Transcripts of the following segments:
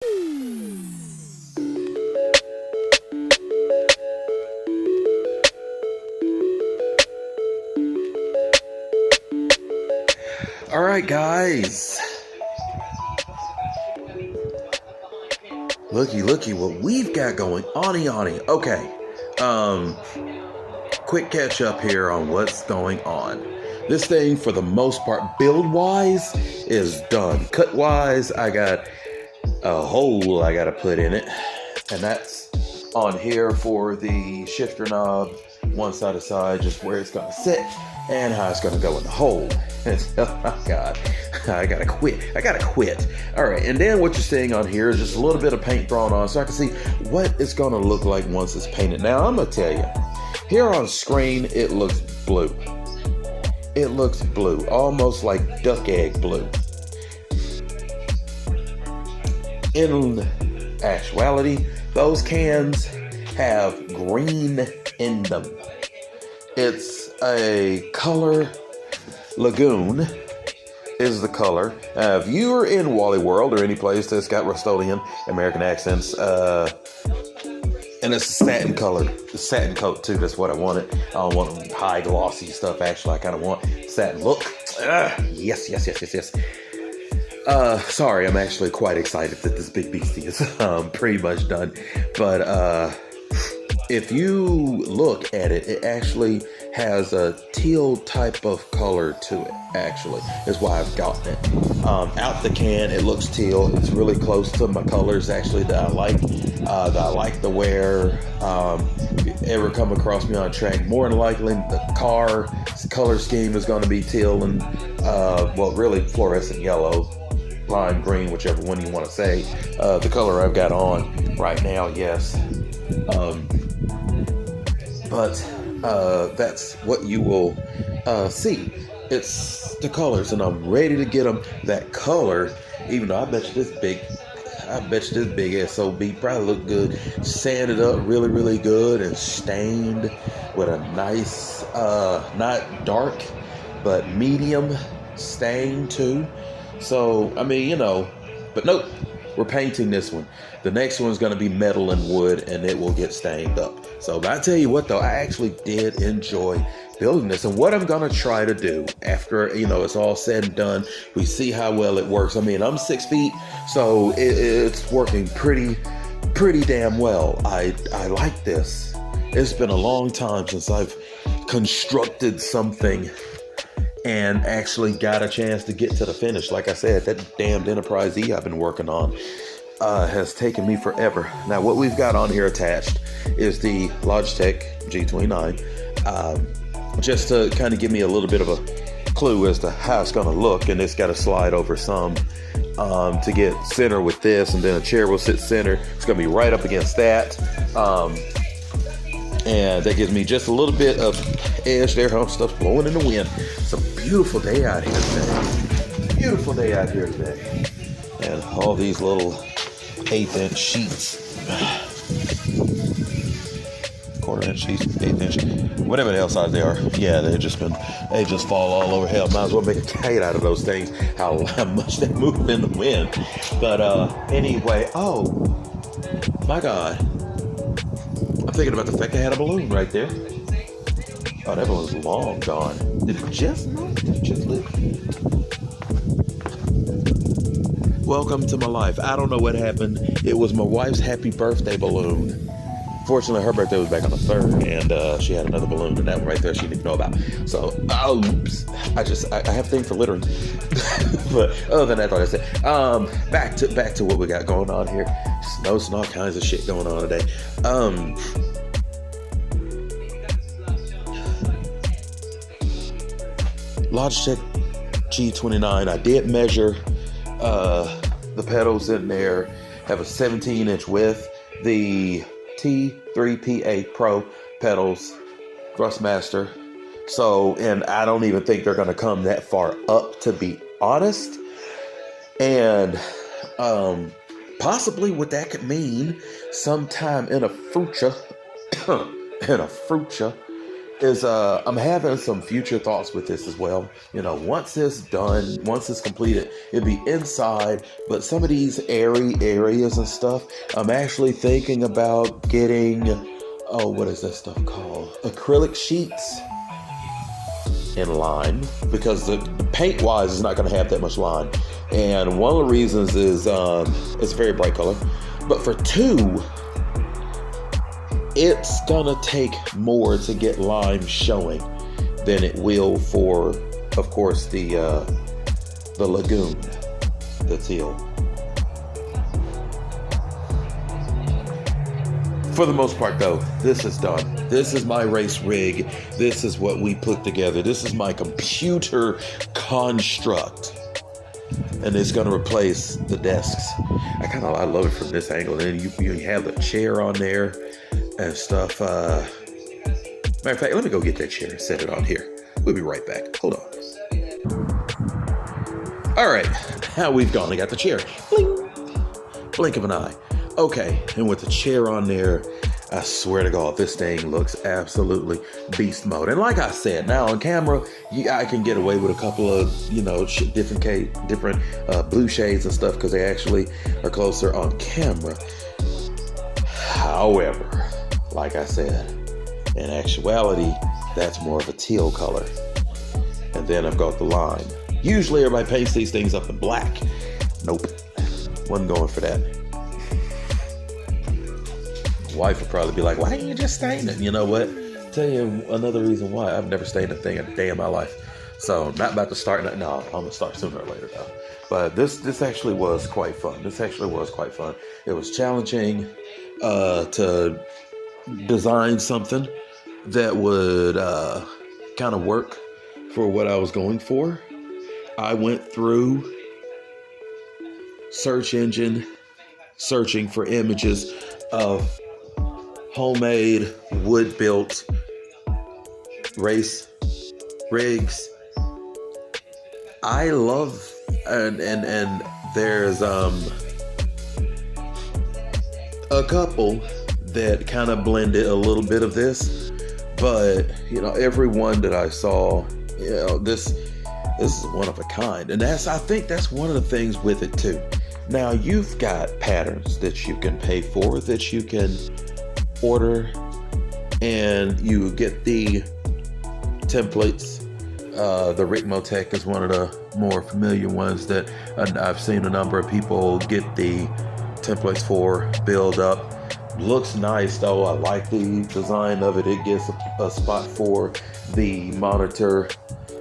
All right, guys. Looky what we've got going. Ani. Okay. Quick catch up here on what's going on. This thing, for the most part, build-wise, is done. Cut-wise, I got a hole I got to put in it. And that's on here for the shifter knob. One side to side, just where it's going to sit. And how it's going to go in the hole. Oh my God. I gotta quit. All right, and then what you're seeing on here is just a little bit of paint thrown on so I can see what it's gonna look like once it's painted. Now, I'm gonna tell you, here on screen, it looks blue. It looks blue, almost like duck egg blue. In actuality, those cans have green in them. It's a color Lagoon is the color. If you're in Wally World or any place that's got Rust-Oleum American accents, and it's a satin color, the satin coat too. That's what I wanted. I don't want high glossy stuff. Actually, I kind of want satin look. Yes. Sorry, I'm actually quite excited that this big beastie is pretty much done. But if you look at it, it actually has a teal type of color to it, actually, is why I've gotten it. Out the can, it looks teal. It's really close to my colors, actually, that I like. That I like to wear. If you ever come across me on track, more than likely, the car color scheme is going to be teal and, well, really fluorescent yellow, lime green, whichever one you want to say. The color I've got on right now, yes. But that's what you will see. It's the colors, and I'm ready to get them that color. Even though I bet you this big SOB probably look good, sanded up really good and stained with a nice, not dark, but medium stain too. So I mean, but nope. We're painting this one. The next one's going to be metal and wood, and it will get stained up. So, but I tell you what, though, I actually did enjoy building this. And what I'm going to try to do after, it's all said and done, we see how well it works. I mean, I'm 6 feet, so it's working pretty damn well. I like this. It's been a long time since I've constructed something and actually got a chance to get to the finish. Like I said, that damned Enterprise E I've been working on has taken me forever. Now, what we've got on here attached is the Logitech G29, just to kind of give me a little bit of a clue as to how it's going to look. And it's got to slide over some to get center with this, and then a chair will sit center. It's going to be right up against that. And that gives me just a little bit of edge there. Stuff's blowing in the wind. It's a beautiful day out here today. And all these little 1/8 sheets. Quarter-inch sheets, 1/8, whatever the hell size they are. Yeah, they just fall all over. Hell, might as well make a kite out of those things. How much they move in the wind. But anyway, oh my God. I'm thinking about the fact I had a balloon right there. Oh, that balloon's long gone. Did it just live? Welcome to my life. I don't know what happened. It was my wife's happy birthday balloon. Fortunately, her birthday was back on the 3rd, and she had another balloon, and that one right there she didn't know about. So, oops. I have a thing for littering. But other than that, I thought I said, back to what we got going on here. Snow and all kinds of shit going on today. Logitech G29. I did measure the pedals in there. Have a 17-inch width. The T3PA Pro pedals, Thrustmaster. So, and I don't even think they're going to come that far up, to be honest. And possibly what that could mean sometime in a future, is I'm having some future thoughts with this as well. You know, once it's done, once it's completed, it'll be inside. But some of these airy areas and stuff, I'm actually thinking about getting, what is that stuff called? Acrylic sheets in line, because the paint wise is not going to have that much line. And one of the reasons is it's a very bright color. But for two, it's gonna take more to get lime showing than it will for, of course, the lagoon, the teal. For the most part, though, this is done. This is my race rig. This is what we put together. This is my computer construct. And it's going to replace the desks. I love it from this angle. And then you have the chair on there and stuff. Matter of fact, let me go get that chair and set it on here. We'll be right back. Hold on. All right, how we've gone. I got the chair. Bling. Blink of an eye. Okay, and with the chair on there, I swear to God, this thing looks absolutely beast mode. And like I said, now on camera, I can get away with a couple of, different blue shades and stuff because they actually are closer on camera. However, like I said, in actuality, that's more of a teal color. And then I've got the lime. Usually everybody paints these things up in black. Nope, wasn't going for that. Wife would probably be like, why didn't you just stain it? You know what? Tell you another reason why. I've never stained a thing a day in my life. So not about to start. No, I'm going to start sooner or later though. But this actually was quite fun. It was challenging to design something that would kind of work for what I was going for. I went through search engine searching for images of homemade wood-built race rigs. I love and there's a couple that kind of blended a little bit of this, but every one that I saw, this is one of a kind. And I think that's one of the things with it too. Now you've got patterns that you can pay for, that you can order, and you get the templates. The Ricmotech is one of the more familiar ones that I've seen a number of people get the templates for, build up. Looks nice though. I like the design of it. It gives a spot for the monitor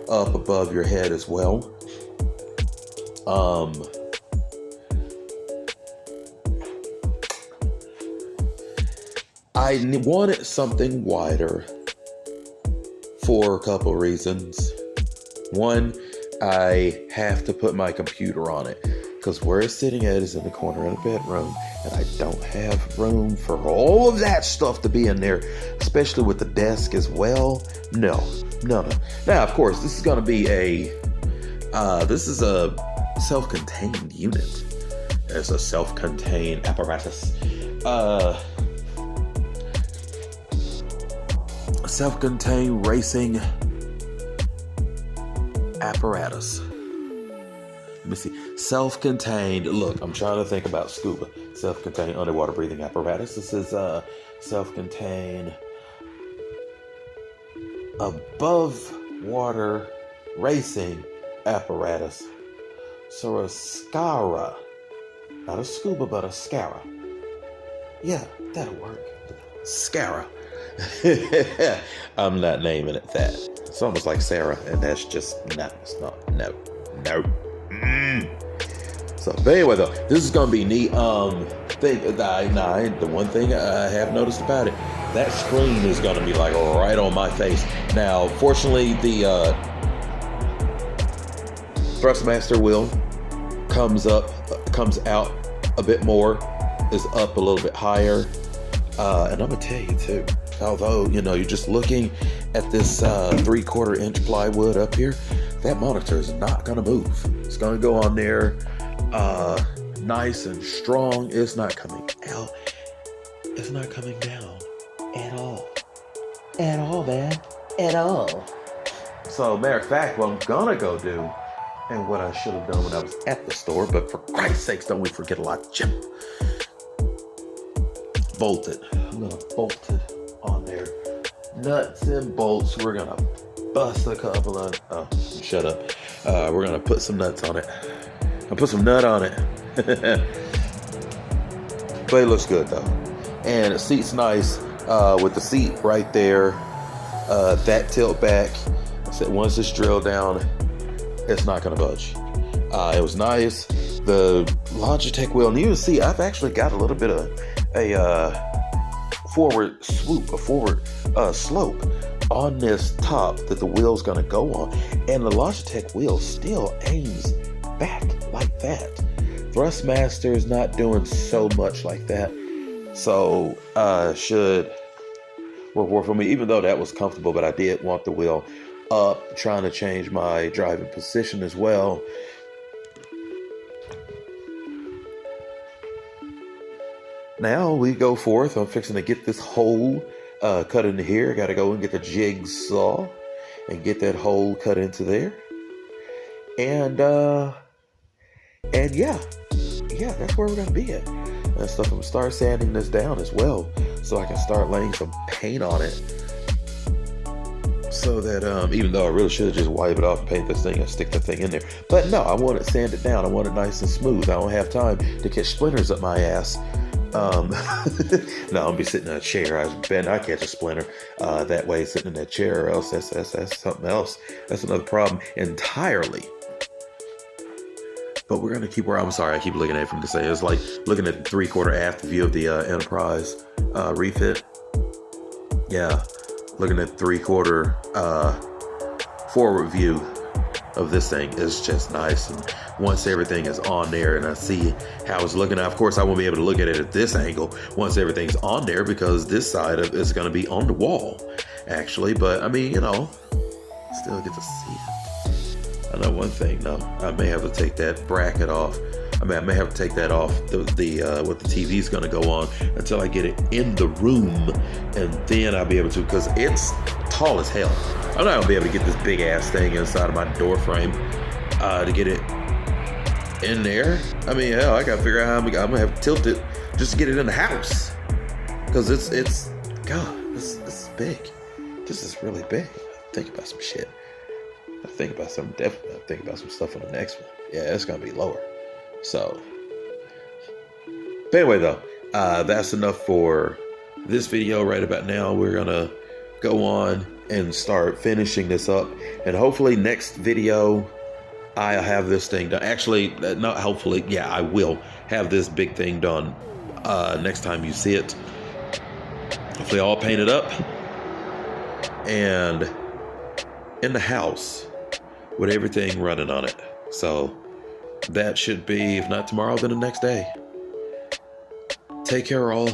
up above your head as well. I wanted something wider for a couple reasons. One, I have to put my computer on it because where it's sitting at is in the corner of the bedroom, and I don't have room for all of that stuff to be in there, especially with the desk as well. No. Now, of course, this is going to be a self-contained unit. It's a self-contained apparatus. Self-contained racing apparatus. Let me see. Self-contained. Look, I'm trying to think about scuba. Self-contained underwater breathing apparatus. This is self-contained above water racing apparatus. So a SCARA. Not a scuba, but a SCARA. Yeah, that'll work. SCARA. I'm not naming it that. It's almost like Sarah, and that's just no. So, but anyway, though, this is gonna be neat. The one thing I have noticed about it, that screen is gonna be like right on my face. Now, fortunately, the Thrustmaster wheel comes out a bit more, is up a little bit higher, and I'm gonna tell you too. Although, you're just looking at this 3/4 inch plywood up here, that monitor is not going to move. It's going to go on there nice and strong. It's not coming out. It's not coming down at all. At all, man. at all. So, matter of fact, what I'm gonna go do, and what I should have done when I was at the store, but for Christ's sakes, don't we forget a lot, Jim. Bolted. I'm gonna bolt it on there. Nuts and bolts. We're gonna bust a couple of. Oh, shut up. We're gonna put some nuts on it. I'll put some nut on it. But it looks good though, and the seat's nice with the seat right there. That tilt back. I said once it's drilled down, it's not gonna budge. It was nice. The Logitech wheel, and you can see I've actually got a little bit of a forward swoop, a forward slope on this top that the wheel's gonna go on, and the Logitech wheel still aims back like that. Thrustmaster is not doing so much like that, so should work for me, even though that was comfortable. But I did want the wheel up, trying to change my driving position as well. Now we go forth. I'm fixing to get this hole cut into here. Got to go and get the jigsaw and get that hole cut into there. And yeah, that's where we're gonna be at. And stuff. I'm gonna start sanding this down as well, so I can start laying some paint on it. So that even though I really should just wipe it off and paint this thing and stick the thing in there, but no, I want it sanded down. I want it nice and smooth. I don't have time to catch splinters up my ass. No, I'll be sitting in a chair. I catch a splinter that way, sitting in that chair, or else that's something else. That's another problem entirely. But we're gonna keep where I'm sorry. I keep looking at it from the side. It's like looking at the 3/4 aft view of the Enterprise refit. Yeah, looking at 3/4 forward view of this thing is just nice. And once everything is on there and I see how it's looking, of course I won't be able to look at it at this angle once everything's on there, because this side of it's going to be on the wall actually. But I mean, still get to see it. I know one thing though, I may have to take that bracket off. I may have to take that off what the TV's going to go on until I get it in the room, and then I'll be able to, because it's tall as hell. I'm not gonna be able to get this big ass thing inside of my door frame to get it in there. I mean, hell, I gotta figure out how I'm gonna have to tilt it just to get it in the house, because it's God, this is big. This is really big. Think about some shit. I think about something definitely. I think about some stuff on the next one. Yeah, it's gonna be lower. So, but anyway, though, that's enough for this video right about now. We're gonna go on and start finishing this up, and hopefully next video I'll have this thing done. Actually, not hopefully, yeah, I will have this big thing done next time you see it. Hopefully all painted up and in the house with everything running on it. So that should be, if not tomorrow, then the next day. Take care all.